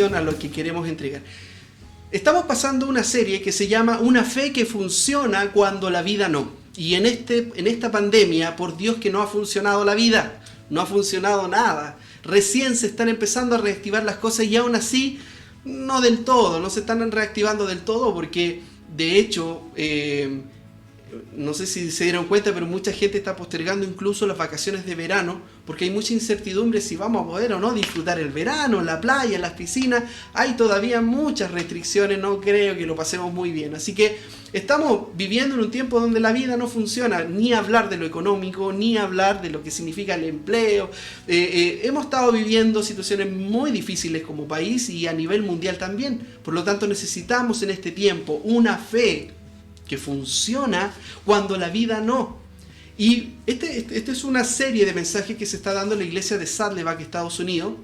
atención a lo que queremos entregar. Estamos pasando una serie que se llama Una fe que funciona cuando la vida no. Y en esta pandemia, por Dios que no ha funcionado la vida, no ha funcionado nada. Recién se están empezando a reactivar las cosas y aún así, no del todo, no se están reactivando del todo porque de hecho, no sé si se dieron cuenta, pero mucha gente está postergando incluso las vacaciones de verano porque hay mucha incertidumbre si vamos a poder o no disfrutar el verano, en la playa, en las piscinas. Hay todavía muchas restricciones, no creo que lo pasemos muy bien. Así que estamos viviendo en un tiempo donde la vida no funciona, ni hablar de lo económico, ni hablar de lo que significa el empleo. Hemos estado viviendo situaciones muy difíciles como país y a nivel mundial también. Por lo tanto, necesitamos en este tiempo una fe que funciona cuando la vida no. Y esta es una serie de mensajes que se está dando en la iglesia de Saddleback, Estados Unidos.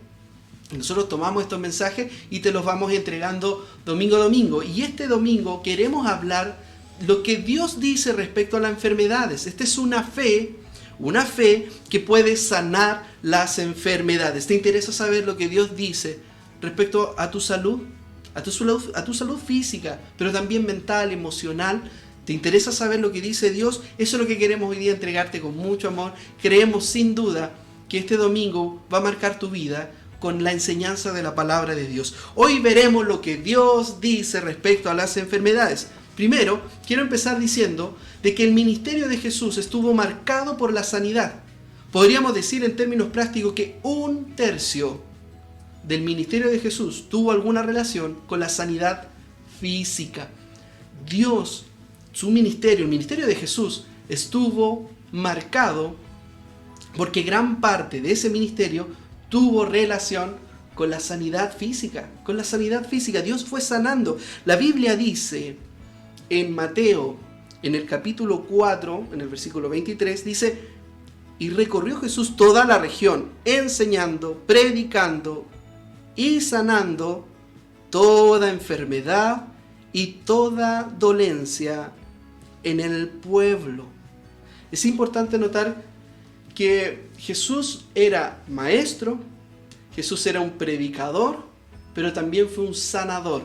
Nosotros tomamos estos mensajes y te los vamos entregando domingo a domingo. Y este domingo queremos hablar lo que Dios dice respecto a las enfermedades. Esta es una fe que puede sanar las enfermedades. ¿Te interesa saber lo que Dios dice respecto a tu salud? A tu salud física, pero también mental, emocional. ¿Te interesa saber lo que dice Dios? Eso es lo que queremos hoy día entregarte con mucho amor. Creemos sin duda que este domingo va a marcar tu vida con la enseñanza de la palabra de Dios. Hoy veremos lo que Dios dice respecto a las enfermedades. Primero, quiero empezar diciendo de que el ministerio de Jesús estuvo marcado por la sanidad. Podríamos decir en términos prácticos que 1/3 del ministerio de Jesús tuvo alguna relación con la sanidad física. Dios, su ministerio, el ministerio de Jesús, estuvo marcado porque gran parte de ese ministerio tuvo relación con la sanidad física. Con la sanidad física, Dios fue sanando. La Biblia dice en Mateo, en el capítulo 4, en el versículo 23, dice: y recorrió Jesús toda la región, enseñando, predicando y sanando toda enfermedad y toda dolencia en el pueblo. Es importante notar que Jesús era maestro, Jesús era un predicador, pero también fue un sanador.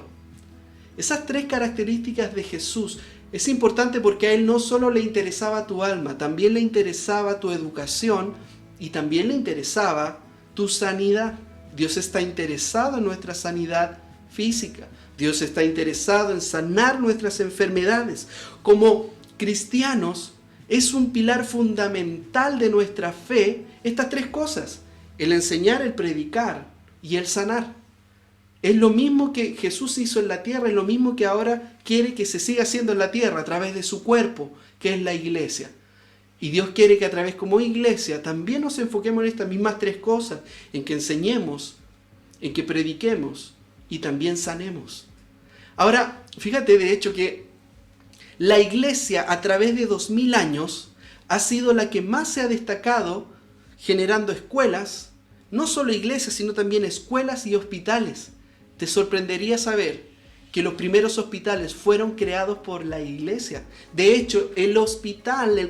Esas 3 características de Jesús es importante porque a Él no solo le interesaba tu alma, también le interesaba tu educación y también le interesaba tu sanidad. Dios está interesado en nuestra sanidad física. Dios está interesado en sanar nuestras enfermedades. Como cristianos, es un pilar fundamental de nuestra fe estas 3 cosas: el enseñar, el predicar y el sanar. Es lo mismo que Jesús hizo en la tierra, es lo mismo que ahora quiere que se siga haciendo en la tierra a través de su cuerpo, que es la iglesia. Y Dios quiere que a través como iglesia también nos enfoquemos en estas mismas 3 cosas, en que enseñemos, en que prediquemos y también sanemos. Ahora, fíjate de hecho que la iglesia a través de 2000 años ha sido la que más se ha destacado generando escuelas, no solo iglesias, sino también escuelas y hospitales. Te sorprendería saber que los primeros hospitales fueron creados por la iglesia. De hecho, el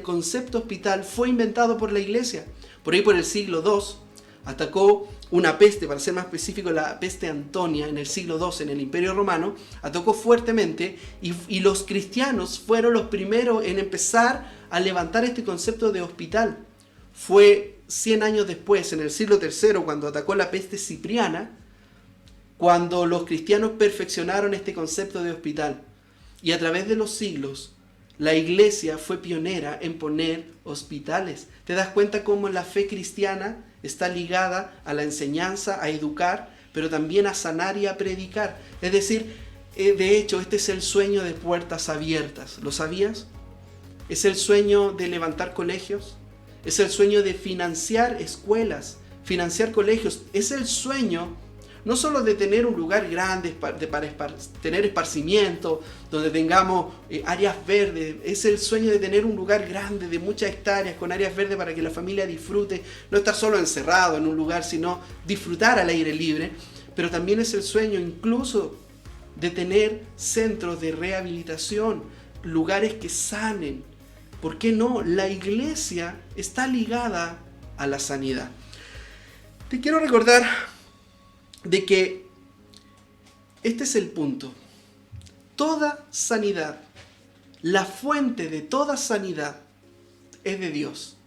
concepto hospital fue inventado por la iglesia. Por ahí por el siglo II atacó una peste, para ser más específico, la peste Antonia en el siglo II en el Imperio Romano, atacó fuertemente y los cristianos fueron los primeros en empezar a levantar este concepto de hospital. Fue 100 años después, en el siglo III, cuando atacó la peste cipriana, cuando los cristianos perfeccionaron este concepto de hospital. Y a través de los siglos, la iglesia fue pionera en poner hospitales. ¿Te das cuenta cómo la fe cristiana está ligada a la enseñanza, a educar, pero también a sanar y a predicar? Es decir, de hecho, este es el sueño de Puertas Abiertas. ¿Lo sabías? Es el sueño de levantar colegios. Es el sueño de financiar escuelas, financiar colegios. Es el sueño no solo de tener un lugar grande para tener esparcimiento, donde tengamos áreas verdes. Es el sueño de tener un lugar grande de muchas hectáreas con áreas verdes para que la familia disfrute, no estar solo encerrado en un lugar, sino disfrutar al aire libre. Pero también es el sueño incluso de tener centros de rehabilitación, lugares que sanen. ¿Por qué no? La iglesia está ligada a la sanidad. Te quiero recordar de que este es el punto. Toda sanidad, la fuente de toda sanidad es de Dios.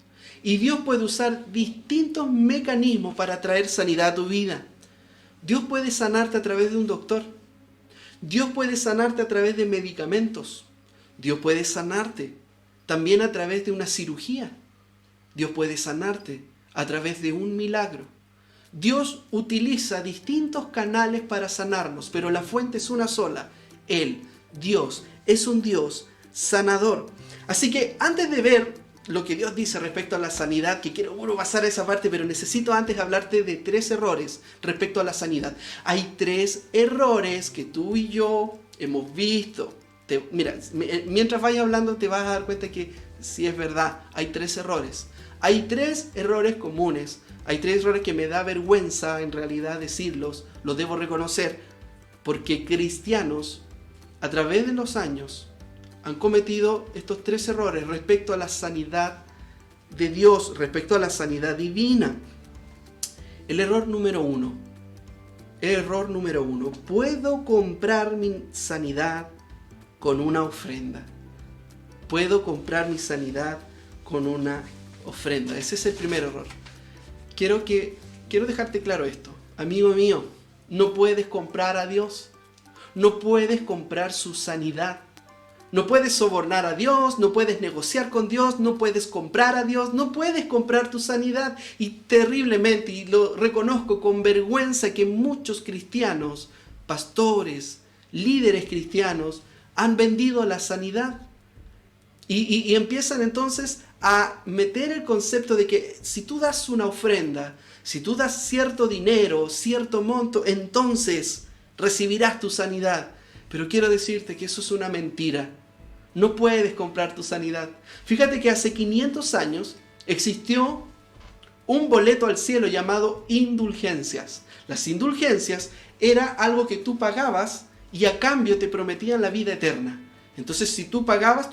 Y Dios puede usar distintos mecanismos para traer sanidad a tu vida. Dios puede sanarte a través de un doctor. Dios puede sanarte a través de medicamentos. Dios puede sanarte también a través de una cirugía. Dios puede sanarte a través de un milagro. Dios utiliza distintos canales para sanarnos, pero la fuente es una sola. Él, Dios, es un Dios sanador. Así que antes de ver lo que Dios dice respecto a la sanidad, que quiero pasar a esa parte, pero necesito antes hablarte de 3 errores respecto a la sanidad. Hay 3 errores que tú y yo hemos visto. Mira, mientras vaya hablando te vas a dar cuenta que sí es verdad, hay 3 errores. Hay 3 errores comunes. Hay 3 errores que me da vergüenza en realidad decirlos, los debo reconocer, porque cristianos a través de los años han cometido estos 3 errores respecto a la sanidad de Dios, respecto a la sanidad divina. El error número 1. Puedo comprar mi sanidad con una ofrenda. Puedo comprar mi sanidad con una ofrenda. Ese es el primer error. Quiero dejarte claro esto. Amigo mío, no puedes comprar a Dios. No puedes comprar su sanidad. No puedes sobornar a Dios, no puedes negociar con Dios, no puedes comprar a Dios, no puedes comprar tu sanidad. Y terriblemente, y lo reconozco con vergüenza, que muchos cristianos, pastores, líderes cristianos, han vendido la sanidad. Y empiezan entonces a meter el concepto de que si tú das una ofrenda, si tú das cierto dinero, cierto monto, entonces recibirás tu sanidad. Pero quiero decirte que eso es una mentira. No puedes comprar tu sanidad. Fíjate que hace 500 años existió un boleto al cielo llamado indulgencias. Las indulgencias era algo que tú pagabas y a cambio te prometían la vida eterna. Entonces si tú pagabas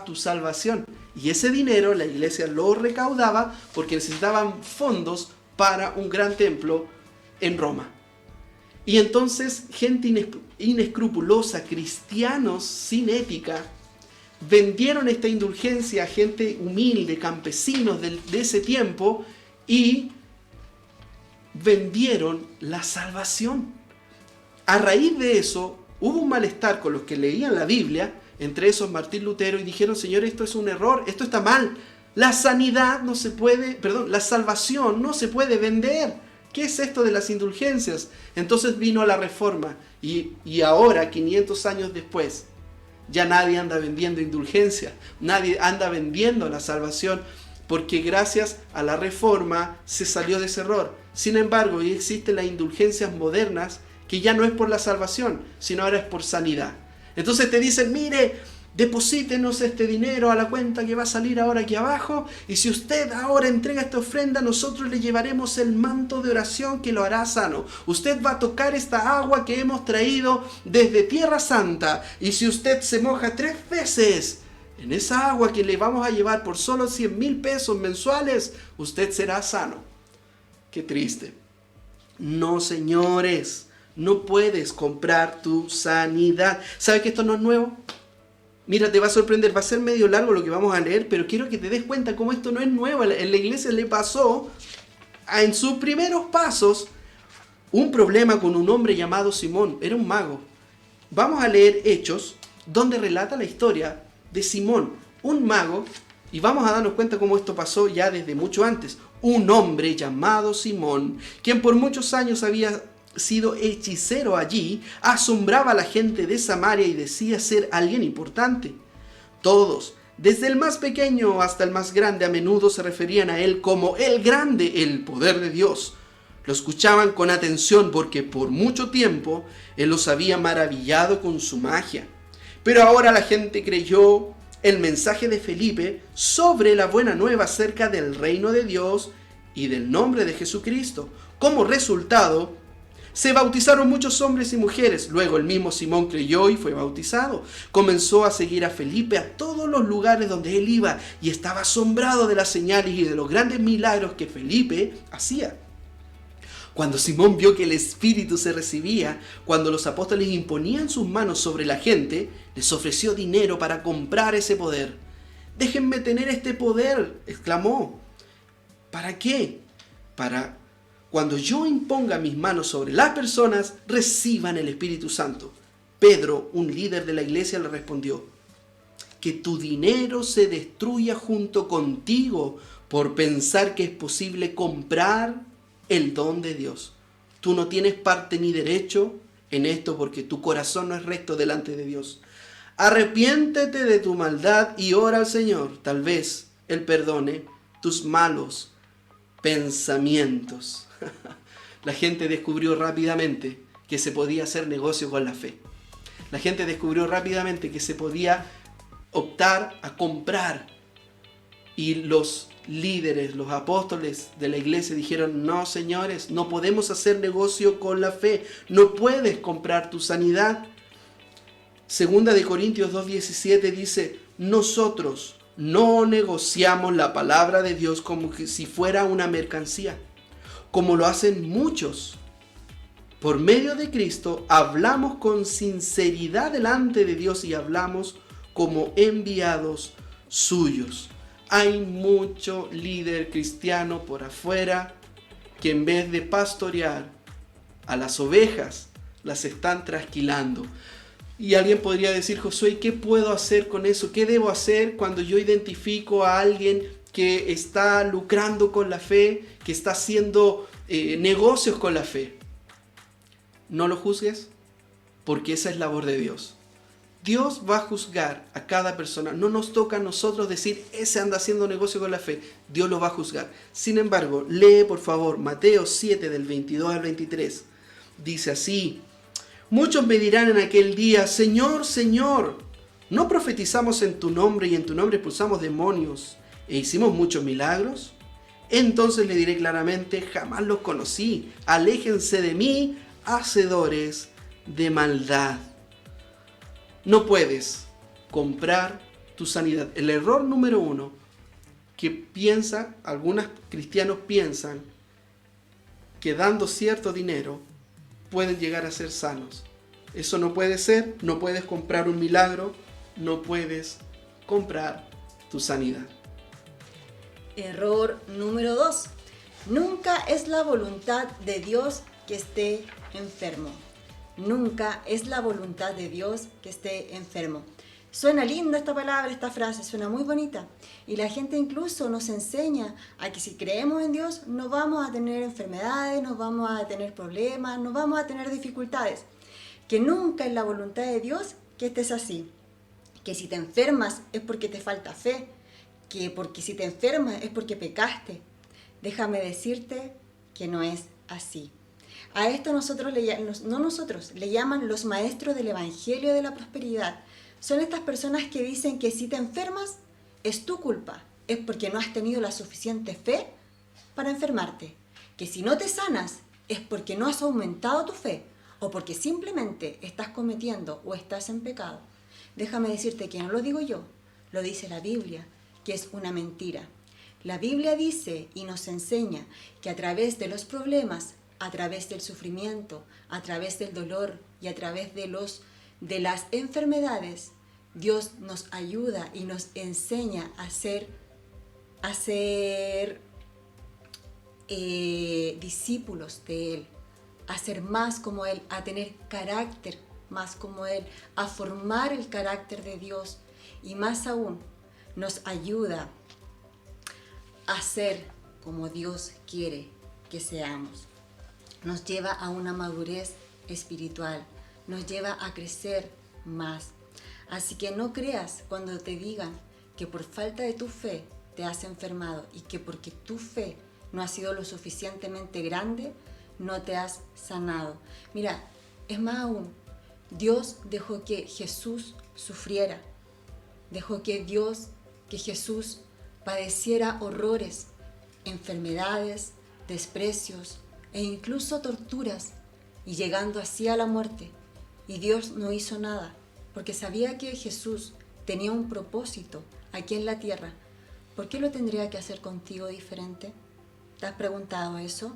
tu salvación. Y ese dinero la iglesia lo recaudaba porque necesitaban fondos para un gran templo en Roma. Y entonces gente inescrupulosa, cristianos sin ética, vendieron esta indulgencia a gente humilde, campesinos de ese tiempo, y vendieron la salvación. A raíz de eso hubo un malestar con los que leían la Biblia, entre esos Martín Lutero, y dijeron: Señor, esto es un error, esto está mal. La salvación no se puede vender. ¿Qué es esto de las indulgencias? Entonces vino la Reforma y ahora, 500 años después, ya nadie anda vendiendo indulgencia, nadie anda vendiendo la salvación, porque gracias a la Reforma se salió de ese error. Sin embargo, hoy existen las indulgencias modernas que ya no es por la salvación, sino ahora es por sanidad. Entonces te dicen: mire, deposítenos este dinero a la cuenta que va a salir ahora aquí abajo, y si usted ahora entrega esta ofrenda, nosotros le llevaremos el manto de oración que lo hará sano. Usted va a tocar esta agua que hemos traído desde Tierra Santa, y si usted se moja 3 veces en esa agua que le vamos a llevar por solo 100,000 pesos mensuales, usted será sano. Qué triste. No, señores, no puedes comprar tu sanidad. ¿Sabes que esto no es nuevo? Mira, te va a sorprender, va a ser medio largo lo que vamos a leer, pero quiero que te des cuenta cómo esto no es nuevo. En la iglesia le pasó, en sus primeros pasos, un problema con un hombre llamado Simón. Era un mago. Vamos a leer Hechos, donde relata la historia de Simón, un mago, y vamos a darnos cuenta cómo esto pasó ya desde mucho antes. Un hombre llamado Simón, quien por muchos años había sido hechicero allí, asombraba a la gente de Samaria y decía ser alguien importante. Todos, desde el más pequeño hasta el más grande, a menudo se referían a él como el grande, el poder de Dios. Lo escuchaban con atención porque por mucho tiempo él los había maravillado con su magia. Pero ahora la gente creyó el mensaje de Felipe sobre la buena nueva acerca del reino de Dios y del nombre de Jesucristo. Como resultado, se bautizaron muchos hombres y mujeres. Luego el mismo Simón creyó y fue bautizado. Comenzó a seguir a Felipe a todos los lugares donde él iba y estaba asombrado de las señales y de los grandes milagros que Felipe hacía. Cuando Simón vio que el Espíritu se recibía, cuando los apóstoles imponían sus manos sobre la gente, les ofreció dinero para comprar ese poder. «Déjenme tener este poder», exclamó. ¿Para qué? Para cuando yo imponga mis manos sobre las personas, reciban el Espíritu Santo. Pedro, un líder de la iglesia, le respondió: «Que tu dinero se destruya junto contigo por pensar que es posible comprar el don de Dios. Tú no tienes parte ni derecho en esto porque tu corazón no es recto delante de Dios. Arrepiéntete de tu maldad y ora al Señor. Tal vez Él perdone tus malos pensamientos». La gente descubrió rápidamente que se podía hacer negocio con la fe. La gente descubrió rápidamente que se podía optar a comprar. Y los líderes, los apóstoles de la iglesia dijeron: «No, señores, no podemos hacer negocio con la fe. No puedes comprar tu sanidad». Segunda de Corintios 2:17 dice: «Nosotros no negociamos la palabra de Dios como si fuera una mercancía, como lo hacen muchos. Por medio de Cristo hablamos con sinceridad delante de Dios y hablamos como enviados suyos». Hay mucho líder cristiano por afuera que en vez de pastorear a las ovejas, las están trasquilando. Y alguien podría decir: «Josué, ¿qué puedo hacer con eso? ¿Qué debo hacer cuando yo identifico a alguien que está lucrando con la fe, que está haciendo negocios con la fe?» No lo juzgues, porque esa es labor de Dios. Dios va a juzgar a cada persona. No nos toca a nosotros decir: «Ese anda haciendo negocio con la fe». Dios lo va a juzgar. Sin embargo, lee por favor Mateo 7 del 22 al 23. Dice así: «Muchos me dirán en aquel día: Señor, Señor, ¿no profetizamos en tu nombre y en tu nombre expulsamos demonios e hicimos muchos milagros? Entonces le diré claramente: jamás los conocí. Aléjense de mí, hacedores de maldad». No puedes comprar tu sanidad. El error número uno que algunos cristianos piensan que dando cierto dinero pueden llegar a ser sanos. Eso no puede ser. No puedes comprar un milagro, no puedes comprar tu sanidad. Error número 2. Nunca es la voluntad de Dios que esté enfermo. Nunca es la voluntad de Dios que esté enfermo. Suena linda esta palabra, esta frase, suena muy bonita. Y la gente incluso nos enseña a que si creemos en Dios no vamos a tener enfermedades, no vamos a tener problemas, no vamos a tener dificultades. Que nunca es la voluntad de Dios que estés así. Que si te enfermas es porque te falta fe. Que porque si te enfermas es porque pecaste. Déjame decirte que no es así. A esto le llaman los maestros del Evangelio de la Prosperidad. Son estas personas que dicen que si te enfermas es tu culpa, es porque no has tenido la suficiente fe para enfermarte. Que si no te sanas es porque no has aumentado tu fe o porque simplemente estás cometiendo o estás en pecado. Déjame decirte que no lo digo yo, lo dice la Biblia, que es una mentira. La Biblia dice y nos enseña que a través de los problemas, a través del sufrimiento, a través del dolor y a través de las enfermedades, Dios nos ayuda y nos enseña a ser discípulos de Él, a ser más como Él, a tener carácter más como Él, a formar el carácter de Dios y más aún nos ayuda a ser como Dios quiere que seamos. Nos lleva a una madurez espiritual, nos lleva a crecer más. Así que no creas cuando te digan que por falta de tu fe te has enfermado y que porque tu fe no ha sido lo suficientemente grande, no te has sanado. Mira, es más aún, Dios dejó que Jesús sufriera, dejó que Jesús padeciera horrores, enfermedades, desprecios e incluso torturas, y llegando así a la muerte. Y Dios no hizo nada, porque sabía que Jesús tenía un propósito aquí en la tierra. ¿Por qué lo tendría que hacer contigo diferente? ¿Te has preguntado eso?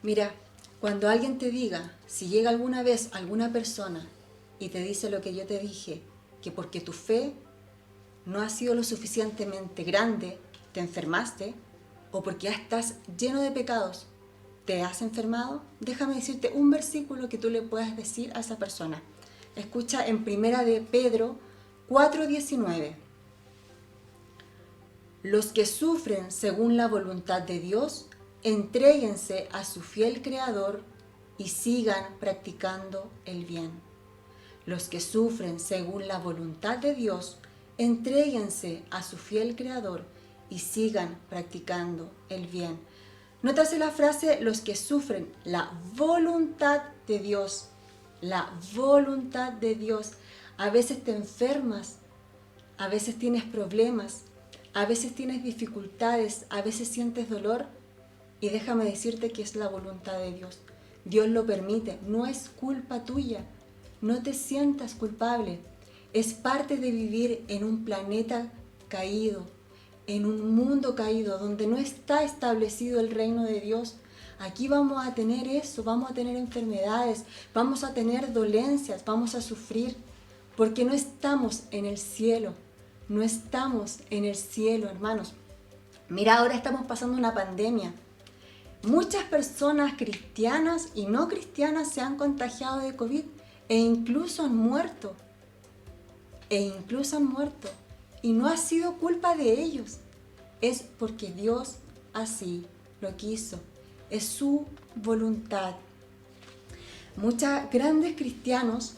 Mira, cuando alguien te diga, si llega alguna vez alguna persona y te dice lo que yo te dije, que porque tu fe no ha sido lo suficientemente grande, te enfermaste, o porque ya estás lleno de pecados, te has enfermado, déjame decirte un versículo que tú le puedas decir a esa persona. Escucha en Primera de Pedro 4:19. Los que sufren según la voluntad de Dios, entréguense a su fiel Creador y sigan practicando el bien. Los que sufren según la voluntad de Dios, entréguense a su fiel Creador y sigan practicando el bien. Nótase la frase, los que sufren la voluntad de Dios. La voluntad de Dios. A veces te enfermas, a veces tienes problemas, a veces tienes dificultades, a veces sientes dolor. Y déjame decirte que es la voluntad de Dios. Dios lo permite, no es culpa tuya. No te sientas culpable. Es parte de vivir en un planeta caído, en un mundo caído, donde no está establecido el reino de Dios. Aquí vamos a tener eso, vamos a tener enfermedades, vamos a tener dolencias, vamos a sufrir, porque no estamos en el cielo. No estamos en el cielo, hermanos. Mira, ahora estamos pasando una pandemia. Muchas personas cristianas y no cristianas se han contagiado de COVID e incluso han muerto. Y no ha sido culpa de ellos. Es porque Dios así lo quiso. Es su voluntad. Muchos grandes cristianos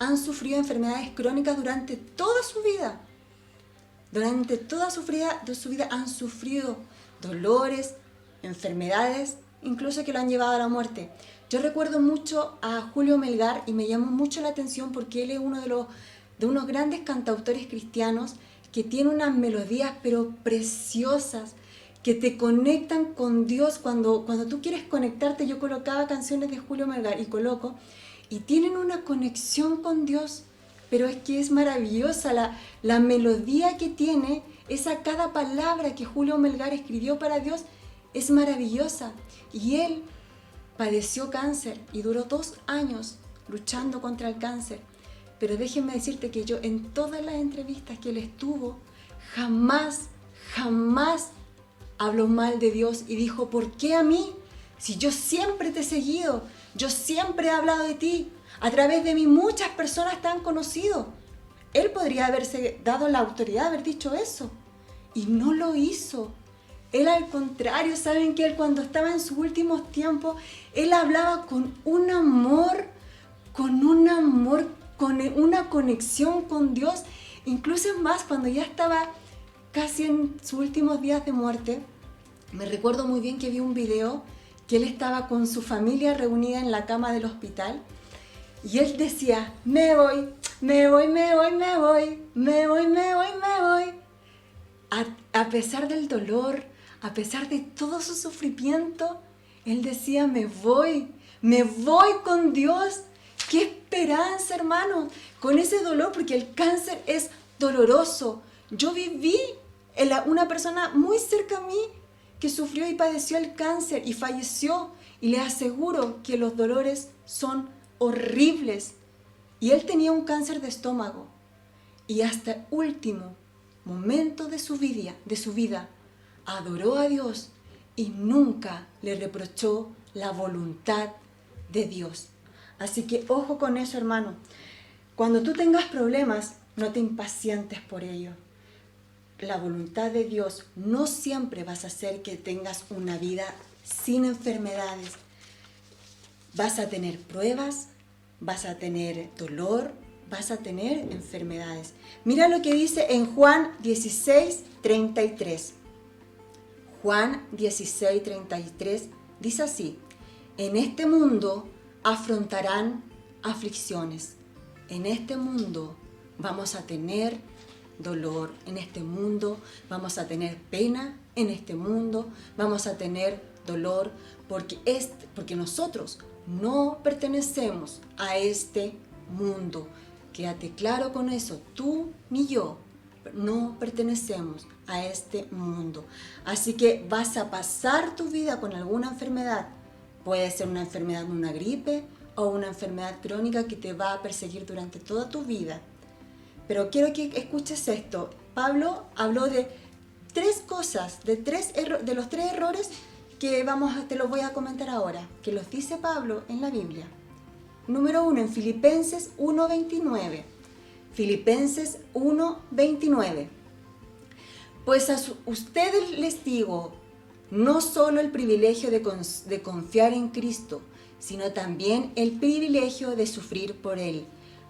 han sufrido enfermedades crónicas durante toda su vida. Durante toda su vida han sufrido dolores, enfermedades, incluso que lo han llevado a la muerte. Yo recuerdo mucho a Julio Melgar y me llamó mucho la atención porque él es uno de unos grandes cantautores cristianos que tiene unas melodías pero preciosas que te conectan con Dios. Cuando tú quieres conectarte, yo colocaba canciones de Julio Melgar y tienen una conexión con Dios, pero es que es maravillosa la melodía que tiene, esa cada palabra que Julio Melgar escribió para Dios es maravillosa. Y él padeció cáncer y duró 2 años luchando contra el cáncer. Pero déjenme decirte que yo en todas las entrevistas que él estuvo, jamás habló mal de Dios y dijo, ¿por qué a mí? Si yo siempre te he seguido, yo siempre he hablado de ti, a través de mí muchas personas te han conocido. Él podría haberse dado la autoridad de haber dicho eso y no lo hizo. Él al contrario, saben que él cuando estaba en sus últimos tiempos, él hablaba con un amor, con una conexión con Dios. Incluso es más, cuando ya estaba casi en sus últimos días de muerte, me recuerdo muy bien que vi un video que él estaba con su familia reunida en la cama del hospital y él decía, me voy. A pesar del dolor, a pesar de todo su sufrimiento, él decía, me voy con Dios. ¡Qué esperanza, hermano! Con ese dolor, porque el cáncer es doloroso. Yo viví una persona muy cerca a mí que sufrió y padeció el cáncer y falleció. Y le aseguro que los dolores son horribles. Y él tenía un cáncer de estómago. Y hasta el último momento de su vida, adoró a Dios y nunca le reprochó la voluntad de Dios. Así que ojo con eso, hermano. Cuando tú tengas problemas, no te impacientes por ello. La voluntad de Dios no siempre vas a hacer que tengas una vida sin enfermedades. Vas a tener pruebas, vas a tener dolor, vas a tener enfermedades. Mira lo que dice en Juan 16:33. Juan 16:33 dice así: en este mundo afrontarán aflicciones. En este mundo vamos a tener dolor. En este mundo vamos a tener pena. En este mundo vamos a tener dolor porque nosotros no pertenecemos a este mundo. Quédate claro con eso. Tú ni yo no pertenecemos a a este mundo. Así que vas a pasar tu vida con alguna enfermedad. Puede ser una enfermedad, una gripe o una enfermedad crónica que te va a perseguir durante toda tu vida. Pero quiero que escuches esto. Pablo habló de tres cosas, de los tres errores que te los voy a comentar ahora, que los dice Pablo en la Biblia. Número 1, en Filipenses 1:29. Filipenses 1:29. Pues a ustedes les digo, no solo el privilegio de confiar en Cristo, sino también el privilegio de sufrir por Él.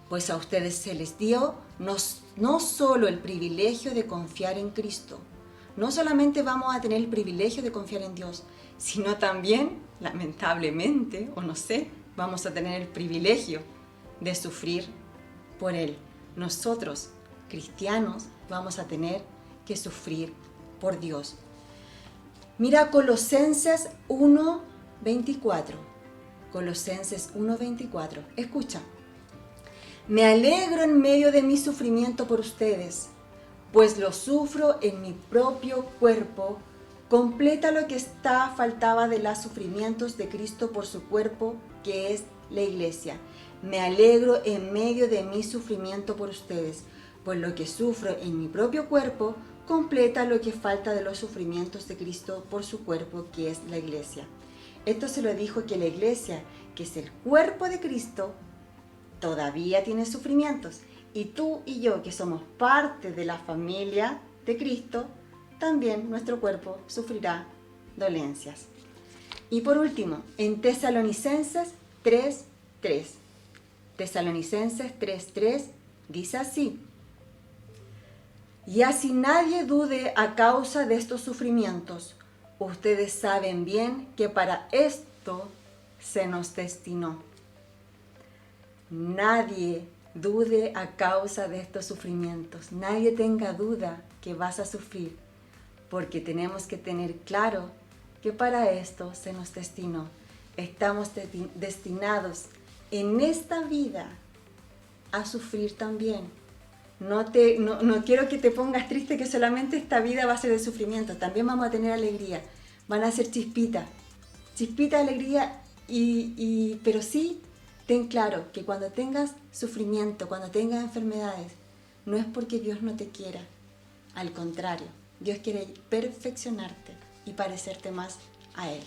Pues a ustedes se les dio no solo el privilegio de confiar en Cristo, no solamente vamos a tener el privilegio de confiar en Dios, sino también, lamentablemente, o no sé, vamos a tener el privilegio de sufrir por Él. Nosotros, cristianos, vamos a tener que sufrir por Dios. Mira Colosenses 1:24. Colosenses 1:24. Escucha. Me alegro en medio de mi sufrimiento por ustedes, pues lo sufro en mi propio cuerpo. Completa lo que faltaba de los sufrimientos de Cristo por su cuerpo, que es la iglesia. Me alegro en medio de mi sufrimiento por ustedes, pues lo que sufro en mi propio cuerpo completa lo que falta de los sufrimientos de Cristo por su cuerpo, que es la iglesia. Esto se lo dijo que la iglesia, que es el cuerpo de Cristo, todavía tiene sufrimientos. Y tú y yo, que somos parte de la familia de Cristo, también nuestro cuerpo sufrirá dolencias. Y por último, en Tesalonicenses 3:3. Tesalonicenses 3:3 dice así: y así nadie dude a causa de estos sufrimientos. Ustedes saben bien que para esto se nos destinó. Nadie dude a causa de estos sufrimientos. Nadie tenga duda que vas a sufrir, porque tenemos que tener claro que para esto se nos destinó. Estamos destinados en esta vida a sufrir también. No quiero que te pongas triste que solamente esta vida va a ser de sufrimiento. También vamos a tener alegría. Van a ser chispitas de alegría, pero sí, ten claro que cuando tengas sufrimiento, cuando tengas enfermedades, no es porque Dios no te quiera. Al contrario, Dios quiere perfeccionarte y parecerte más a Él.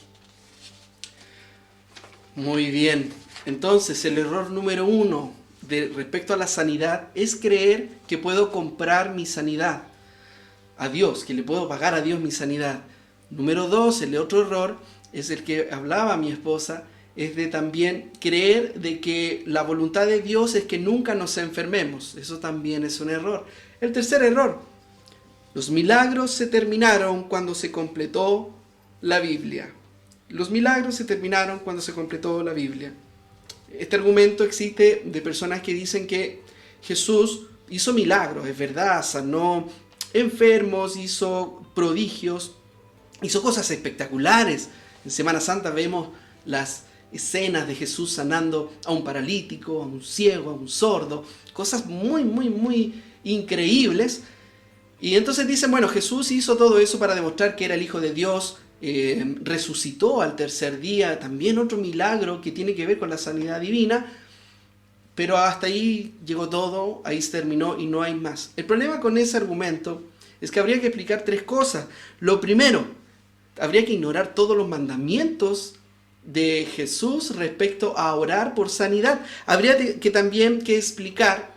Muy bien. Entonces, el error número 1 respecto a la sanidad es creer que puedo comprar mi sanidad a Dios, que le puedo pagar a Dios mi sanidad. Número 2, el otro error es el que hablaba mi esposa, es de también creer de que la voluntad de Dios es que nunca nos enfermemos. Eso también es un error. El tercer error: los milagros se terminaron cuando se completó la Biblia. Los milagros se terminaron cuando se completó la Biblia. Este argumento existe de personas que dicen que Jesús hizo milagros, es verdad, sanó enfermos, hizo prodigios, hizo cosas espectaculares. En Semana Santa vemos las escenas de Jesús sanando a un paralítico, a un ciego, a un sordo, cosas muy increíbles. Y entonces dicen, bueno, Jesús hizo todo eso para demostrar que era el Hijo de Dios, resucitó al tercer día, también otro milagro que tiene que ver con la sanidad divina, pero hasta ahí llegó todo, ahí se terminó y no hay más. El problema con ese argumento es que habría que explicar tres cosas. Lo primero, habría que ignorar todos los mandamientos de Jesús respecto a orar por sanidad. Habría que también que explicar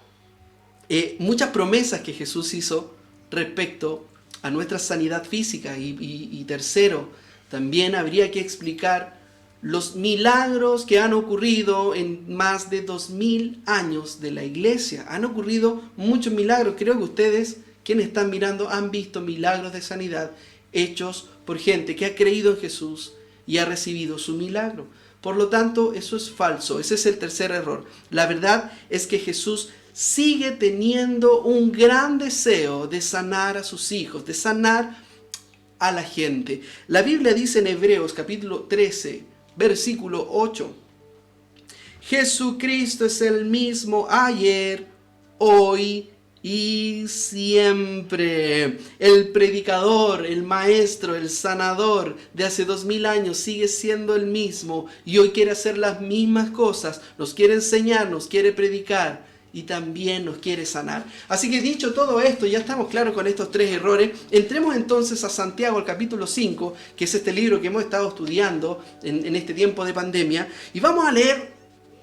muchas promesas que Jesús hizo respecto a nuestra sanidad física. Y tercero, también habría que explicar los milagros que han ocurrido en más de 2000 años de la iglesia. Han ocurrido muchos milagros. Creo que ustedes, quienes están mirando, han visto milagros de sanidad hechos por gente que ha creído en Jesús y ha recibido su milagro. Por lo tanto, eso es falso. Ese es el tercer error. La verdad es que Jesús sigue teniendo un gran deseo de sanar a sus hijos, de sanar a la gente. La Biblia dice en Hebreos capítulo 13, versículo 8, Jesucristo es el mismo ayer, hoy y siempre. El predicador, el maestro, el sanador de hace 2000 años sigue siendo el mismo y hoy quiere hacer las mismas cosas. Nos quiere enseñar, nos quiere predicar y también nos quiere sanar. Así que dicho todo esto, ya estamos claros con estos 3 errores. Entremos entonces a Santiago, al capítulo 5, que es este libro que hemos estado estudiando en este tiempo de pandemia, y vamos a leer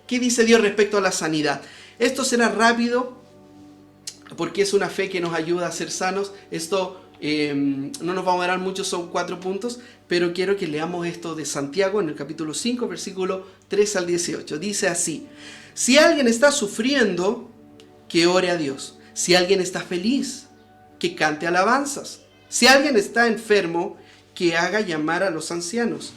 qué dice Dios respecto a la sanidad. Esto será rápido porque es una fe que nos ayuda a ser sanos. Esto no nos va a durar mucho, son 4 puntos, pero quiero que leamos esto de Santiago en el capítulo 5, versículo 3 al 18. Dice así: si alguien está sufriendo, que ore a Dios. Si alguien está feliz, que cante alabanzas. Si alguien está enfermo, que haga llamar a los ancianos,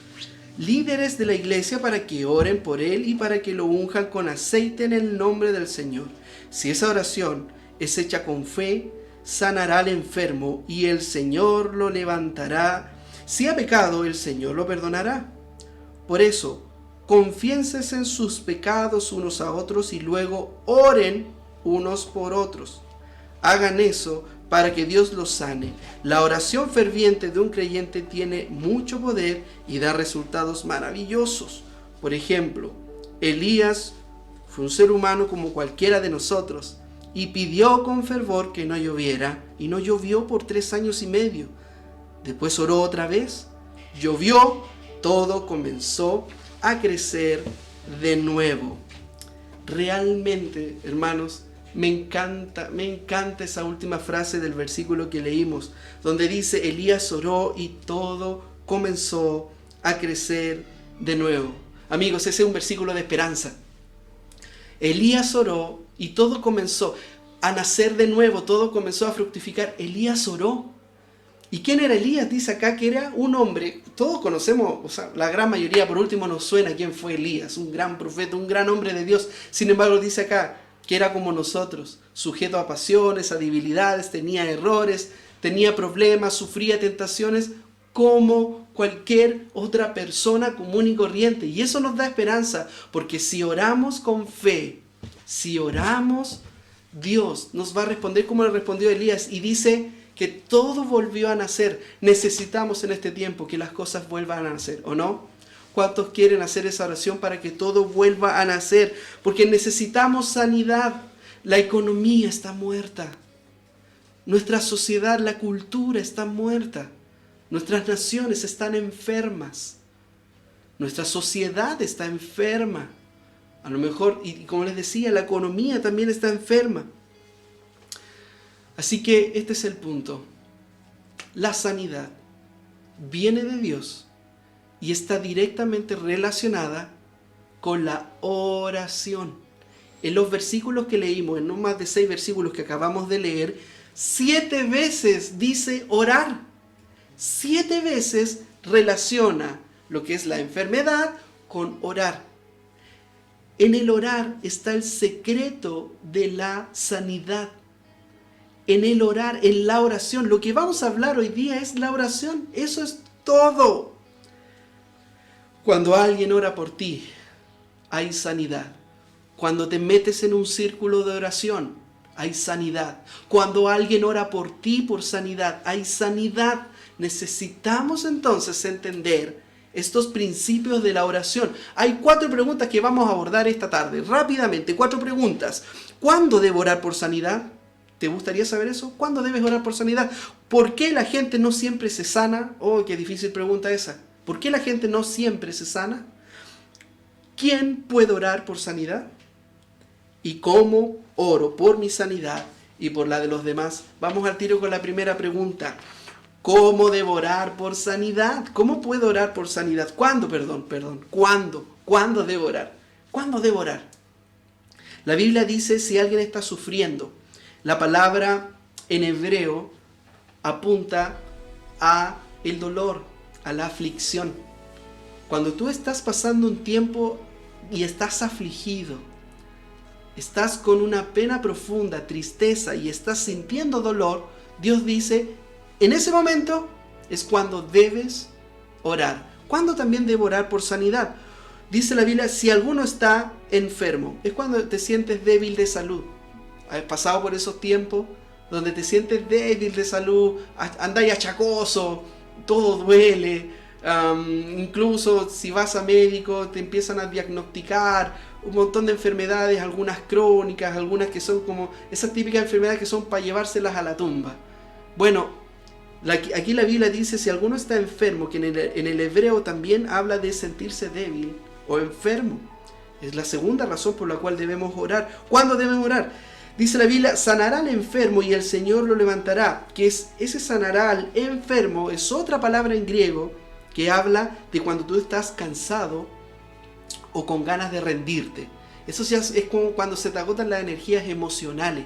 líderes de la iglesia, para que oren por él y para que lo unjan con aceite en el nombre del Señor. Si esa oración es hecha con fe, sanará al enfermo y el Señor lo levantará. Si ha pecado, el Señor lo perdonará. Por eso, confiénsense en sus pecados unos a otros y luego oren unos por otros. Hagan eso para que Dios los sane. La oración ferviente de un creyente tiene mucho poder y da resultados maravillosos. Por ejemplo, Elías fue un ser humano como cualquiera de nosotros y pidió con fervor que no lloviera, y no llovió por 3 años y medio. Después oró otra vez, llovió, todo comenzó a crecer de nuevo. Realmente, hermanos, me encanta esa última frase del versículo que leímos, donde dice: Elías oró y todo comenzó a crecer de nuevo. Amigos, ese es un versículo de esperanza. Elías oró y todo comenzó a nacer de nuevo, todo comenzó a fructificar. Elías oró. ¿Y quién era Elías? Dice acá que era un hombre, todos conocemos, o sea, la gran mayoría, por último nos suena quién fue Elías, un gran profeta, un gran hombre de Dios. Sin embargo, dice acá que era como nosotros, sujeto a pasiones, a debilidades, tenía errores, tenía problemas, sufría tentaciones como cualquier otra persona común y corriente. Y eso nos da esperanza, porque si oramos con fe, si oramos, Dios nos va a responder como le respondió Elías, y dice que todo volvió a nacer. Necesitamos en este tiempo que las cosas vuelvan a nacer, ¿o no? ¿Cuántos quieren hacer esa oración para que todo vuelva a nacer? Porque necesitamos sanidad. La economía está muerta. Nuestra sociedad, la cultura está muerta. Nuestras naciones están enfermas. Nuestra sociedad está enferma. A lo mejor, y como les decía, la economía también está enferma. Así que este es el punto. La sanidad viene de Dios y está directamente relacionada con la oración. En los versículos que leímos, en no más de 6 versículos que acabamos de leer, 7 veces dice orar. 7 veces relaciona lo que es la enfermedad con orar. En el orar está el secreto de la sanidad. En el orar, en la oración. Lo que vamos a hablar hoy día es la oración. Eso es todo. Cuando alguien ora por ti, hay sanidad. Cuando te metes en un círculo de oración, hay sanidad. Cuando alguien ora por ti por sanidad, hay sanidad. Necesitamos entonces entender estos principios de la oración. Hay 4 preguntas que vamos a abordar esta tarde. Rápidamente, 4 preguntas. ¿Cuándo debo orar por sanidad? ¿Te gustaría saber eso? ¿Cuándo debes orar por sanidad? ¿Por qué la gente no siempre se sana? Oh, qué difícil pregunta esa. ¿Por qué la gente no siempre se sana? ¿Quién puede orar por sanidad? ¿Y cómo oro por mi sanidad y por la de los demás? Vamos al tiro con la primera pregunta. ¿Cómo debo orar por sanidad? ¿Cómo puedo orar por sanidad? ¿Cuándo? ¿Cuándo? ¿Cuándo debo orar? ¿Cuándo debo orar? La Biblia dice si alguien está sufriendo. La palabra en hebreo apunta a el dolor, a la aflicción. Cuando tú estás pasando un tiempo y estás afligido, estás con una pena profunda, tristeza y estás sintiendo dolor, Dios dice, en ese momento es cuando debes orar. ¿Cuándo también debo orar por sanidad? Dice la Biblia, si alguno está enfermo, es cuando te sientes débil de salud. ¿Has pasado por esos tiempos donde te sientes débil de salud, andáis achacoso, todo duele? Incluso si vas a médico te empiezan a diagnosticar un montón de enfermedades, algunas crónicas, algunas que son como esas típicas enfermedades que son para llevárselas a la tumba. Bueno, aquí la Biblia dice, si alguno está enfermo, que en el hebreo también habla de sentirse débil o enfermo. Es la segunda razón por la cual debemos orar. ¿Cuándo debemos orar? Dice la Biblia, sanará al enfermo y el Señor lo levantará. Que es ese sanará al enfermo, es otra palabra en griego que habla de cuando tú estás cansado o con ganas de rendirte. Eso ya es como cuando se te agotan las energías emocionales.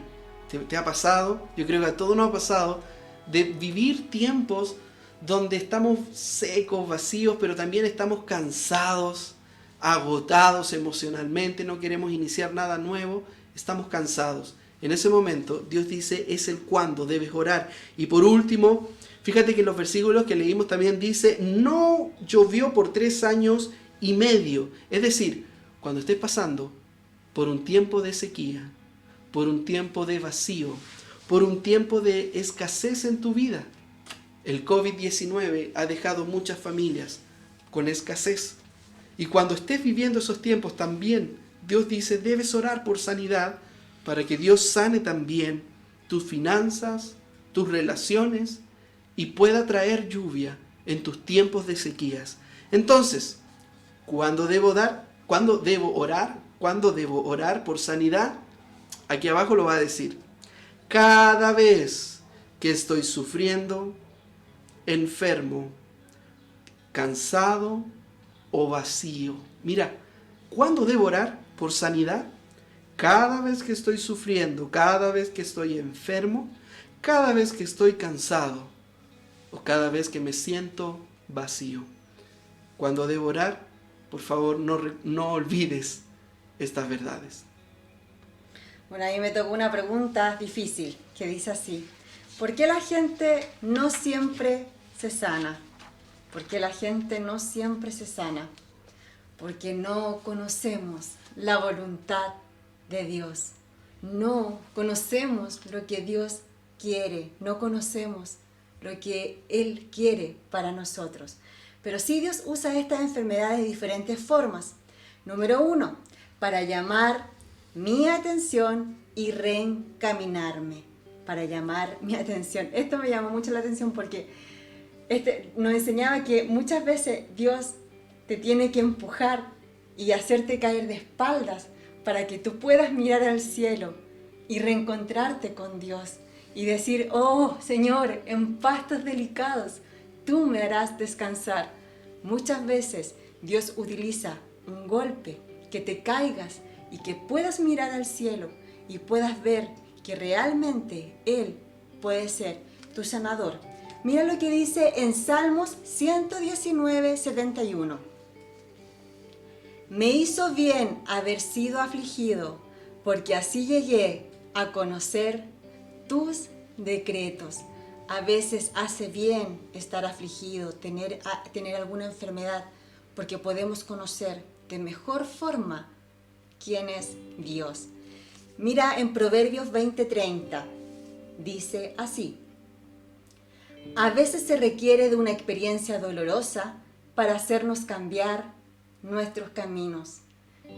¿Te ha pasado? Yo creo que a todos nos ha pasado de vivir tiempos donde estamos secos, vacíos, pero también estamos cansados, agotados emocionalmente, no queremos iniciar nada nuevo, estamos cansados. En ese momento Dios dice es el cuándo debes orar. Y por último, fíjate que en los versículos que leímos también dice, no llovió por 3 años y medio. Es decir, cuando estés pasando por un tiempo de sequía, por un tiempo de vacío, por un tiempo de escasez en tu vida. El COVID-19 ha dejado muchas familias con escasez. Y cuando estés viviendo esos tiempos también, Dios dice, debes orar por sanidad para que Dios sane también tus finanzas, tus relaciones y pueda traer lluvia en tus tiempos de sequías. Entonces, ¿cuándo debo orar? ¿Cuándo debo orar por sanidad? Aquí abajo lo va a decir. Cada vez que estoy sufriendo, enfermo, cansado o vacío. Mira, ¿cuándo debo orar por sanidad? Cada vez que estoy sufriendo, cada vez que estoy enfermo, cada vez que estoy cansado o cada vez que me siento vacío. Cuando debo orar, por favor, no olvides estas verdades. Bueno, a mí me tocó una pregunta difícil que dice así. ¿Por qué la gente no siempre se sana? ¿Por qué la gente no siempre se sana? Porque no conocemos la voluntad de Dios. No conocemos lo que Dios quiere. No conocemos lo que Él quiere para nosotros. Pero sí Dios usa estas enfermedades de diferentes formas. Número 1, para llamar mi atención y reencaminarme. Para llamar mi atención. Esto me llamó mucho la atención porque nos enseñaba que muchas veces Dios te tiene que empujar y hacerte caer de espaldas para que tú puedas mirar al cielo y reencontrarte con Dios y decir, oh Señor, en pastos delicados tú me harás descansar. Muchas veces Dios utiliza un golpe, que te caigas y que puedas mirar al cielo y puedas ver que realmente Él puede ser tu sanador. Mira lo que dice en Salmos 119, 71. Me hizo bien haber sido afligido, porque así llegué a conocer tus decretos. A veces hace bien estar afligido, tener alguna enfermedad, porque podemos conocer de mejor forma quién es Dios. Mira en Proverbios 20:30, dice así. A veces se requiere de una experiencia dolorosa para hacernos cambiar nuestros caminos.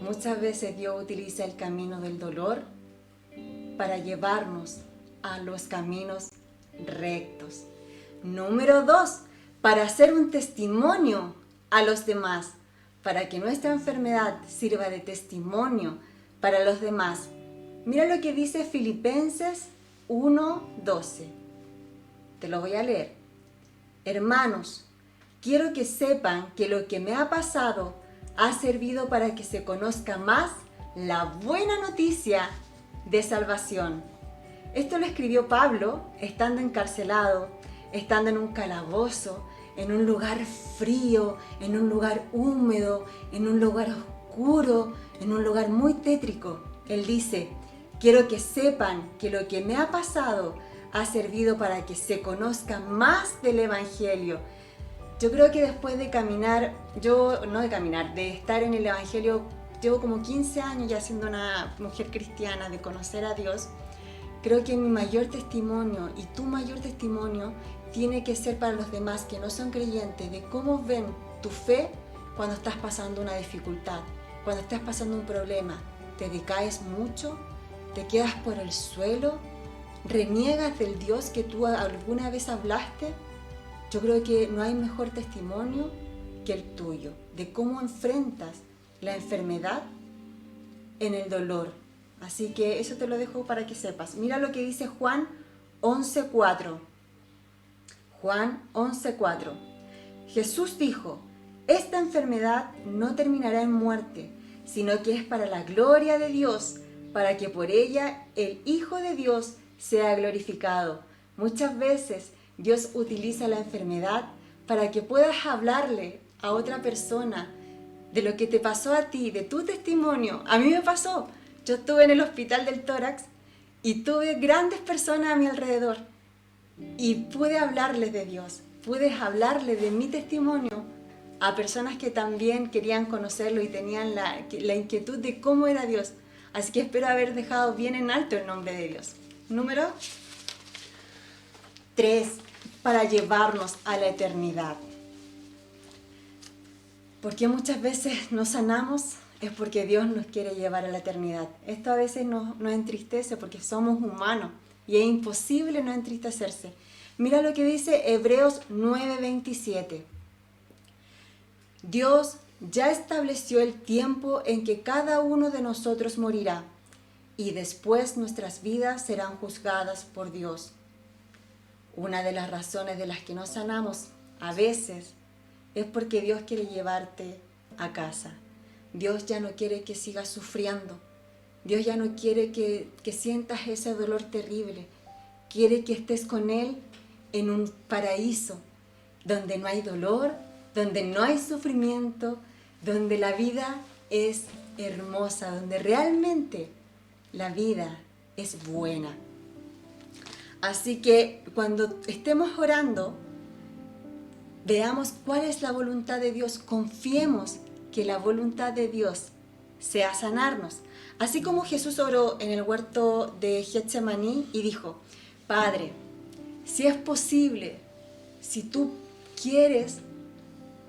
Muchas veces Dios utiliza el camino del dolor para llevarnos a los caminos rectos. Número 2, para hacer un testimonio a los demás, para que nuestra enfermedad sirva de testimonio para los demás. Mira lo que dice Filipenses 1:12. Te lo voy a leer. Hermanos, quiero que sepan que lo que me ha pasado ha servido para que se conozca más la buena noticia de salvación. Esto lo escribió Pablo estando encarcelado, estando en un calabozo, en un lugar frío, en un lugar húmedo, en un lugar oscuro, en un lugar muy tétrico. Él dice, quiero que sepan que lo que me ha pasado ha servido para que se conozca más del Evangelio. Yo creo que después de caminar, de estar en el Evangelio, llevo como 15 años ya siendo una mujer cristiana, de conocer a Dios. creo que mi mayor testimonio y tu mayor testimonio tiene que ser para los demás que no son creyentes, de cómo ven tu fe cuando estás pasando una dificultad, cuando estás pasando un problema. ¿Te decaes mucho? ¿Te quedas por el suelo? ¿Reniegas del Dios que tú alguna vez hablaste? Yo creo que no hay mejor testimonio que el tuyo, de cómo enfrentas la enfermedad en el dolor. Así que eso te lo dejo para que sepas. Mira lo que dice Juan 11:4. Juan 11:4. Jesús dijo: esta enfermedad no terminará en muerte, sino que es para la gloria de Dios, para que por ella el Hijo de Dios sea glorificado. Muchas veces Dios utiliza la enfermedad para que puedas hablarle a otra persona de lo que te pasó a ti, de tu testimonio. A mí me pasó. Yo estuve en el hospital del tórax y tuve grandes personas a mi alrededor y pude hablarles de Dios, pude hablarles de mi testimonio a personas que también querían conocerlo y tenían la inquietud de cómo era Dios. Así que espero haber dejado bien en alto el nombre de Dios. Número 3, para llevarnos a la eternidad. Porque muchas veces nos sanamos es porque Dios nos quiere llevar a la eternidad. Esto a veces nos entristece porque somos humanos y es imposible no entristecerse. Mira lo que dice Hebreos 9:27. Dios ya estableció el tiempo en que cada uno de nosotros morirá y después nuestras vidas serán juzgadas por Dios. Una de las razones de las que no sanamos a veces es porque Dios quiere llevarte a casa. Dios ya no quiere que sigas sufriendo. Dios ya no quiere que sientas ese dolor terrible. Quiere que estés con Él en un paraíso donde no hay dolor, donde no hay sufrimiento, donde la vida es hermosa, donde realmente la vida es buena. Así que cuando estemos orando, veamos cuál es la voluntad de Dios, confiemos que la voluntad de Dios sea sanarnos. Así como Jesús oró en el huerto de Getsemaní y dijo: Padre, si es posible, si tú quieres,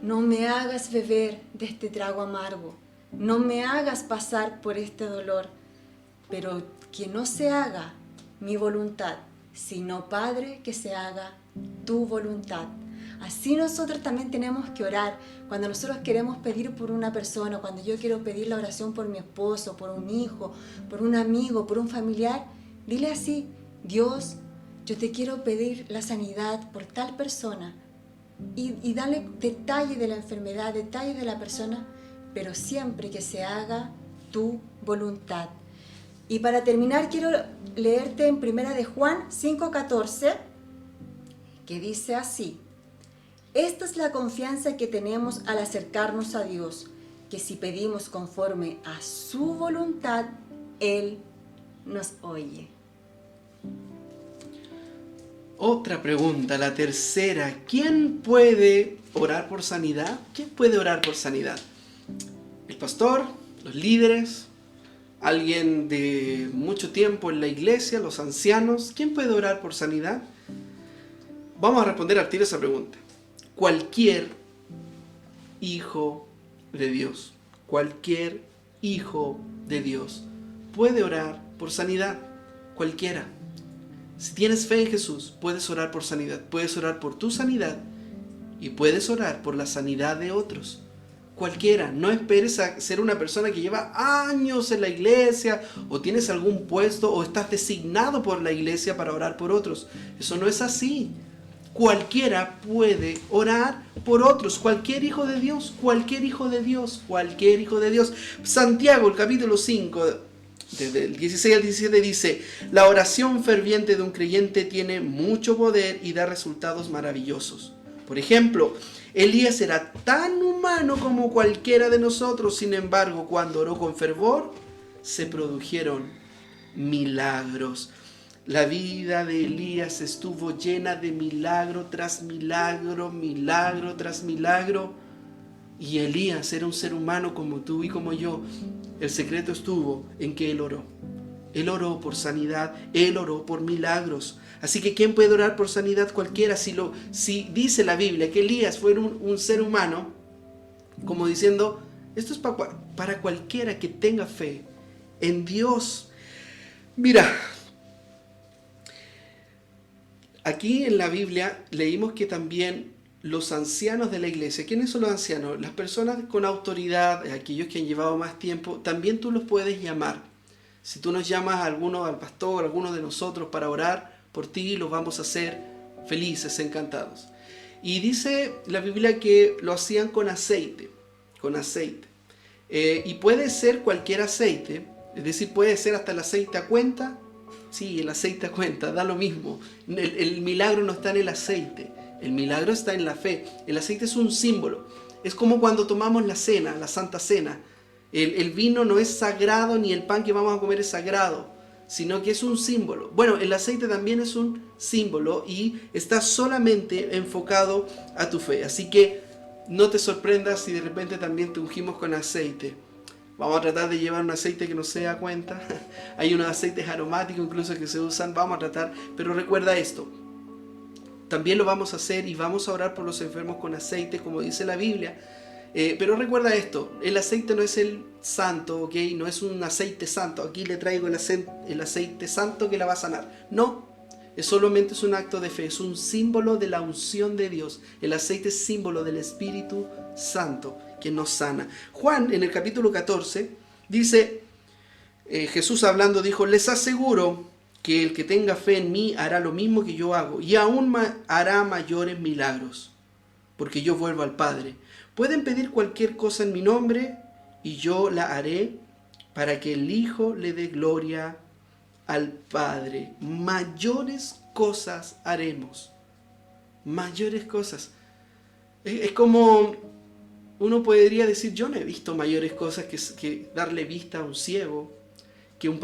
no me hagas beber de este trago amargo, no me hagas pasar por este dolor, pero que no se haga mi voluntad, sino, Padre, que se haga tu voluntad. Así nosotros también tenemos que orar. Cuando nosotros queremos pedir por una persona, cuando yo quiero pedir la oración por mi esposo, por un hijo, por un amigo, por un familiar, dile así: Dios, yo te quiero pedir la sanidad por tal persona. Y dale detalle de la enfermedad, detalle de la persona, pero siempre que se haga tu voluntad. Y para terminar, quiero leerte en 1 de Juan 5:14, que dice así: esta es la confianza que tenemos al acercarnos a Dios, que si pedimos conforme a su voluntad, Él nos oye. Otra pregunta, la tercera. ¿Quién puede orar por sanidad? ¿Quién puede orar por sanidad? ¿El pastor? ¿Los líderes? ¿Alguien de mucho tiempo en la iglesia? ¿Los ancianos? ¿Quién puede orar por sanidad? Vamos a responder al tiro esa pregunta. Cualquier hijo de Dios, cualquier hijo de Dios puede orar por sanidad. Cualquiera. Si tienes fe en Jesús, puedes orar por sanidad. Puedes orar por tu sanidad y puedes orar por la sanidad de otros. Cualquiera. No esperes a ser una persona que lleva años en la iglesia o tienes algún puesto o estás designado por la iglesia para orar por otros. Eso no es así. Cualquiera puede orar por otros. Cualquier hijo de Dios. Cualquier hijo de Dios. Cualquier hijo de Dios. Santiago, el capítulo 5, desde el 16 al 17 dice: la oración ferviente de un creyente tiene mucho poder y da resultados maravillosos. Por ejemplo, Elías era tan humano como cualquiera de nosotros. Sin embargo, cuando oró con fervor, se produjeron milagros. La vida de Elías estuvo llena de milagro tras milagro, milagro tras milagro. Y Elías era un ser humano como tú y como yo. El secreto estuvo en que él oró. Él oró por sanidad, Él oró por milagros. Así que ¿quién puede orar por sanidad? Cualquiera. Si dice la Biblia que Elías fue un ser humano, como diciendo, esto es para cualquiera que tenga fe en Dios. Mira, aquí en la Biblia leímos que también los ancianos de la iglesia, ¿quiénes son los ancianos? Las personas con autoridad, aquellos que han llevado más tiempo, también tú los puedes llamar. Si tú nos llamas a alguno, al pastor, a alguno de nosotros para orar por ti, los vamos a hacer felices, encantados. Y dice la Biblia que lo hacían con aceite. Y puede ser cualquier aceite, es decir, puede ser hasta el aceite a cuenta. Sí, el aceite a cuenta, da lo mismo. El milagro no está en el aceite, el milagro está en la fe. El aceite es un símbolo. Es como cuando tomamos la cena, la Santa Cena. El vino no es sagrado, ni el pan que vamos a comer es sagrado, sino que es un símbolo. Bueno, el aceite también es un símbolo y está solamente enfocado a tu fe. Así que no te sorprendas si de repente también te ungimos con aceite. Vamos a tratar de llevar un aceite que no sea a cuenta. Hay unos aceites aromáticos incluso que se usan. Vamos a tratar, pero recuerda esto. También lo vamos a hacer y vamos a orar por los enfermos con aceite, como dice la Biblia. Pero recuerda esto, el aceite no es el santo, ¿ok? No es un aceite santo. Aquí le traigo el aceite santo que la va a sanar. No, solamente es un acto de fe, es un símbolo de la unción de Dios. El aceite es símbolo del Espíritu Santo que nos sana. Juan, en el capítulo 14, dice, Jesús hablando, dijo, les aseguro que el que tenga fe en mí hará lo mismo que yo hago, y aún hará mayores milagros, porque yo vuelvo al Padre. Pueden pedir cualquier cosa en mi nombre, y yo la haré, para que el Hijo le dé gloria al Padre. Mayores cosas haremos. Mayores cosas. Es como uno podría decir, yo no he visto mayores cosas que darle vista a un ciego, que un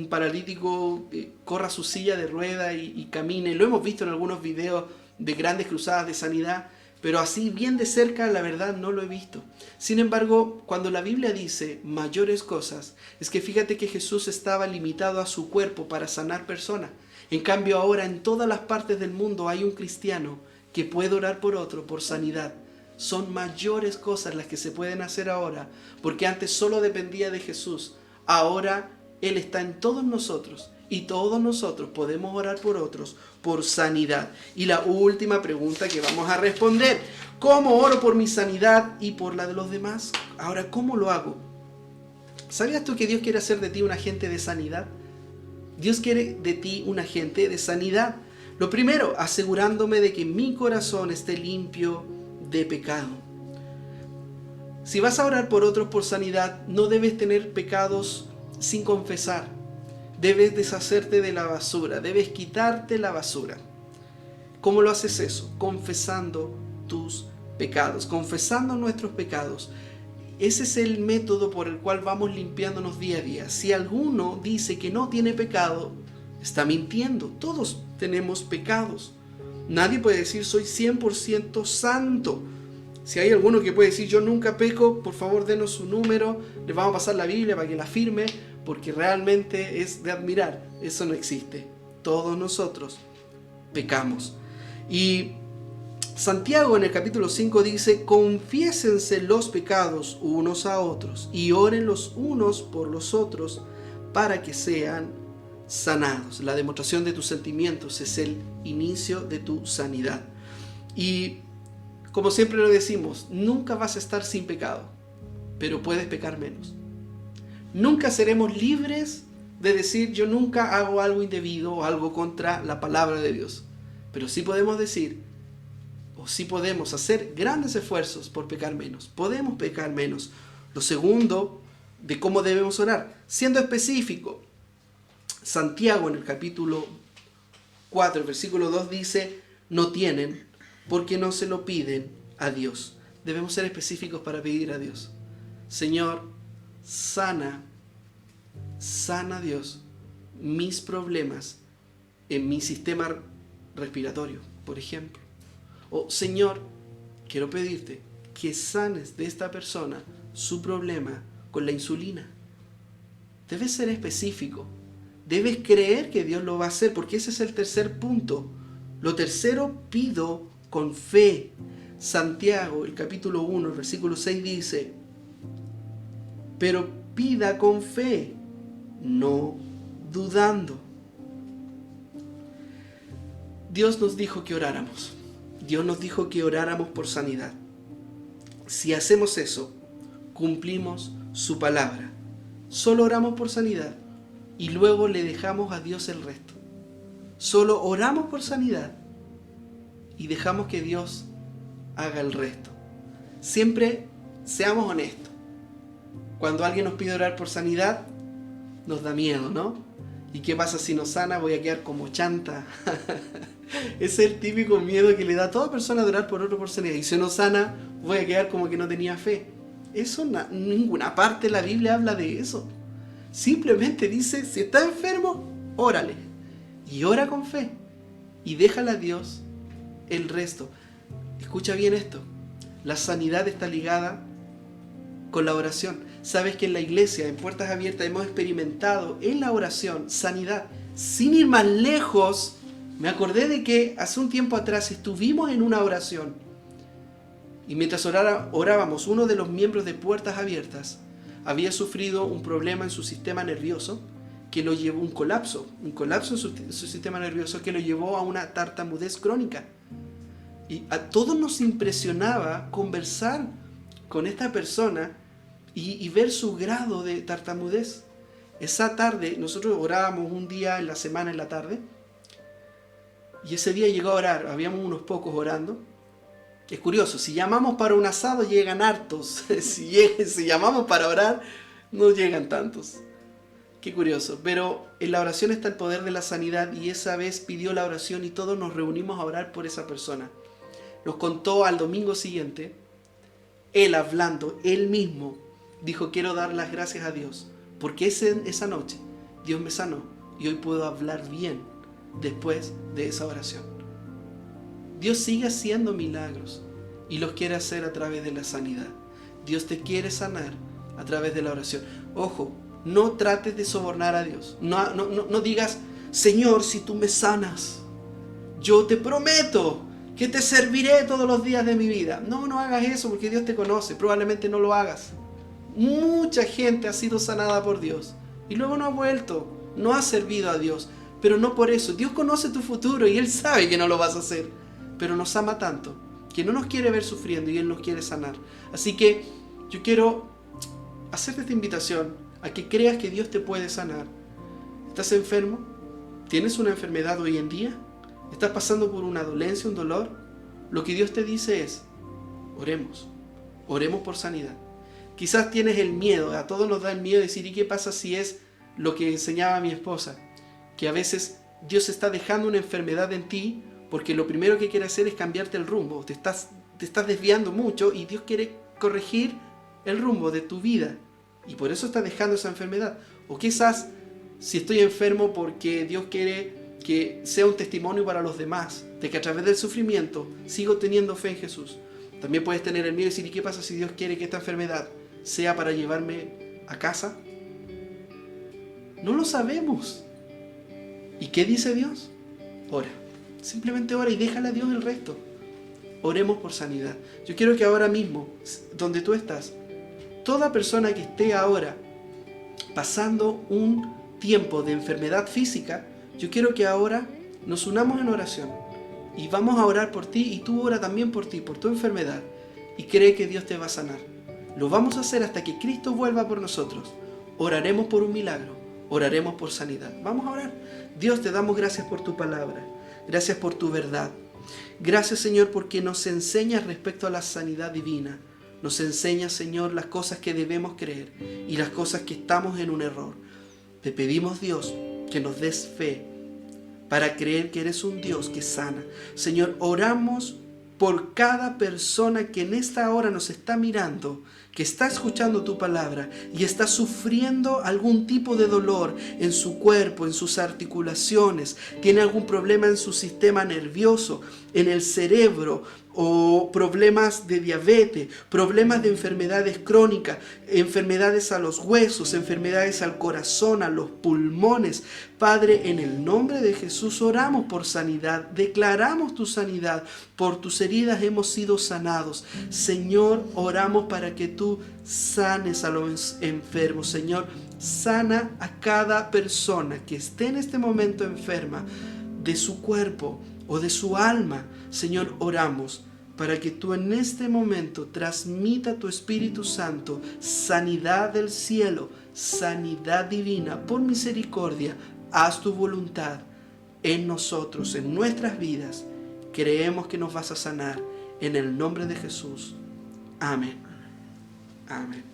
paralítico corra su silla de rueda y camine. Lo hemos visto en algunos videos de grandes cruzadas de sanidad, pero así bien de cerca, la verdad, no lo he visto. Sin embargo, cuando la Biblia dice mayores cosas, es que fíjate que Jesús estaba limitado a su cuerpo para sanar personas. En cambio, ahora en todas las partes del mundo hay un cristiano que puede orar por otro, por sanidad. Son mayores cosas las que se pueden hacer ahora, porque antes solo dependía de Jesús. Ahora Él está en todos nosotros y todos nosotros podemos orar por otros por sanidad. Y la última pregunta que vamos a responder: ¿cómo oro por mi sanidad y por la de los demás? Ahora, ¿cómo lo hago? ¿Sabías tú que Dios quiere hacer de ti un agente de sanidad? Dios quiere de ti un agente de sanidad. Lo primero, asegurándome de que mi corazón esté limpio de pecado. Si vas a orar por otros por sanidad, no debes tener pecados sin confesar. Debes deshacerte de la basura, debes quitarte la basura. ¿Cómo lo haces eso? Confesando tus pecados, confesando nuestros pecados. Ese es el método por el cual vamos limpiándonos día a día. Si alguno dice que no tiene pecado, está mintiendo. Todos tenemos pecados. Nadie puede decir soy 100% santo. Si hay alguno que puede decir yo nunca peco, por favor denos su número, les vamos a pasar la Biblia para que la firme, porque realmente es de admirar. Eso no existe. Todos nosotros pecamos. Y Santiago en el capítulo 5 dice: confiésense los pecados unos a otros y oren los unos por los otros para que sean sanados. La demostración de tus sentimientos es el inicio de tu sanidad. Y como siempre lo decimos, nunca vas a estar sin pecado, pero puedes pecar menos. Nunca seremos libres de decir yo nunca hago algo indebido o algo contra la palabra de Dios, pero sí podemos decir, o sí podemos hacer grandes esfuerzos por pecar menos. Podemos pecar menos. Lo segundo, de cómo debemos orar, siendo específico. Santiago en el capítulo 4, el versículo 2 dice: no tienen porque no se lo piden a Dios. Debemos ser específicos para pedir a Dios. Señor, sana Dios mis problemas en mi sistema respiratorio, por ejemplo. O Señor, quiero pedirte que sanes de esta persona su problema con la insulina. Debes ser específico. Debes creer que Dios lo va a hacer, porque ese es el tercer punto. Lo tercero, pido con fe. Santiago, el capítulo 1, el versículo 6 dice, pero pida con fe, no dudando. Dios nos dijo que oráramos. Dios nos dijo que oráramos por sanidad. Si hacemos eso, cumplimos su palabra. Solo oramos por sanidad y luego le dejamos a Dios el resto. Solo oramos por sanidad y dejamos que Dios haga el resto. Siempre seamos honestos. Cuando alguien nos pide orar por sanidad, nos da miedo, ¿no? ¿Y qué pasa si no sana? Voy a quedar como chanta. Ese es el típico miedo que le da a toda persona de orar por otro por sanidad. Y si no sana, voy a quedar como que no tenía fe. Eso, ninguna parte de la Biblia habla de eso. Simplemente dice, si estás enfermo, órale. Y ora con fe. Y déjale a Dios el resto. Escucha bien esto. La sanidad está ligada con la oración. Sabes que en la iglesia, en Puertas Abiertas, hemos experimentado en la oración sanidad. Sin ir más lejos, me acordé de que hace un tiempo atrás estuvimos en una oración. Y mientras orábamos, uno de los miembros de Puertas Abiertas había sufrido un problema en su sistema nervioso que lo llevó a un colapso en su sistema nervioso que lo llevó a una tartamudez crónica. Y a todos nos impresionaba conversar con esta persona y ver su grado de tartamudez. Esa tarde, nosotros orábamos un día en la semana en la tarde, y ese día llegó a orar, habíamos unos pocos orando. Es curioso, si llamamos para un asado llegan hartos, si llamamos para orar no llegan tantos. Qué curioso, pero en la oración está el poder de la sanidad, y esa vez pidió la oración y todos nos reunimos a orar por esa persona. Nos contó al domingo siguiente, él hablando, él mismo, dijo, quiero dar las gracias a Dios, porque esa noche Dios me sanó y hoy puedo hablar bien después de esa oración. Dios sigue haciendo milagros y los quiere hacer a través de la sanidad. Dios te quiere sanar a través de la oración. Ojo, no trates de sobornar a Dios. No digas, Señor, si tú me sanas, yo te prometo que te serviré todos los días de mi vida. No hagas eso, porque Dios te conoce. Probablemente no lo hagas. Mucha gente ha sido sanada por Dios y luego no ha vuelto, no ha servido a Dios, pero no por eso. Dios conoce tu futuro y Él sabe que no lo vas a hacer, pero nos ama tanto que no nos quiere ver sufriendo y Él nos quiere sanar. Así que yo quiero hacerte esta invitación a que creas que Dios te puede sanar. ¿Estás enfermo? ¿Tienes una enfermedad hoy en día? ¿Estás pasando por una dolencia, un dolor? Lo que Dios te dice es, oremos por sanidad. Quizás tienes el miedo, a todos nos da el miedo de decir, ¿y qué pasa si es lo que enseñaba mi esposa? Que a veces Dios está dejando una enfermedad en ti porque lo primero que quiere hacer es cambiarte el rumbo. Te estás desviando mucho y Dios quiere corregir el rumbo de tu vida. Y por eso está dejando esa enfermedad. O quizás si estoy enfermo porque Dios quiere que sea un testimonio para los demás, de que a través del sufrimiento sigo teniendo fe en Jesús. También puedes tener el miedo de decir, ¿y qué pasa si Dios quiere que esta enfermedad sea para llevarme a casa? No lo sabemos. ¿Y qué dice Dios? Ora. Simplemente ora y déjale a Dios el resto. Oremos por sanidad. Yo quiero que ahora mismo, donde tú estás, toda persona que esté ahora pasando un tiempo de enfermedad física, yo quiero que ahora nos unamos en oración y vamos a orar por ti, y tú ora también por ti, por tu enfermedad, y cree que Dios te va a sanar. Lo vamos a hacer hasta que Cristo vuelva por nosotros. Oraremos por un milagro, oraremos por sanidad. Vamos a orar. Dios, te damos gracias por tu palabra, gracias por tu verdad. Gracias, Señor, porque nos enseñas respecto a la sanidad divina. Nos enseñas, Señor, las cosas que debemos creer y las cosas que estamos en un error. Te pedimos, Dios, que nos des fe para creer que eres un Dios que sana. Señor, oramos por cada persona que en esta hora nos está mirando, que está escuchando tu palabra y está sufriendo algún tipo de dolor en su cuerpo, en sus articulaciones, tiene algún problema en su sistema nervioso, en el cerebro o problemas de diabetes, problemas de enfermedades crónicas, enfermedades a los huesos, enfermedades al corazón, a los pulmones. Padre, en el nombre de Jesús oramos por sanidad, declaramos tu sanidad, por tus heridas hemos sido sanados. Señor, oramos para que tú sanes a los enfermos. Señor, sana a cada persona que esté en este momento enferma, de su cuerpo o de su alma. Señor, oramos para que tú en este momento transmita tu Espíritu Santo sanidad del cielo, sanidad divina. Por misericordia, haz tu voluntad en nosotros, en nuestras vidas. Creemos que nos vas a sanar en el nombre de Jesús. Amén. Amén.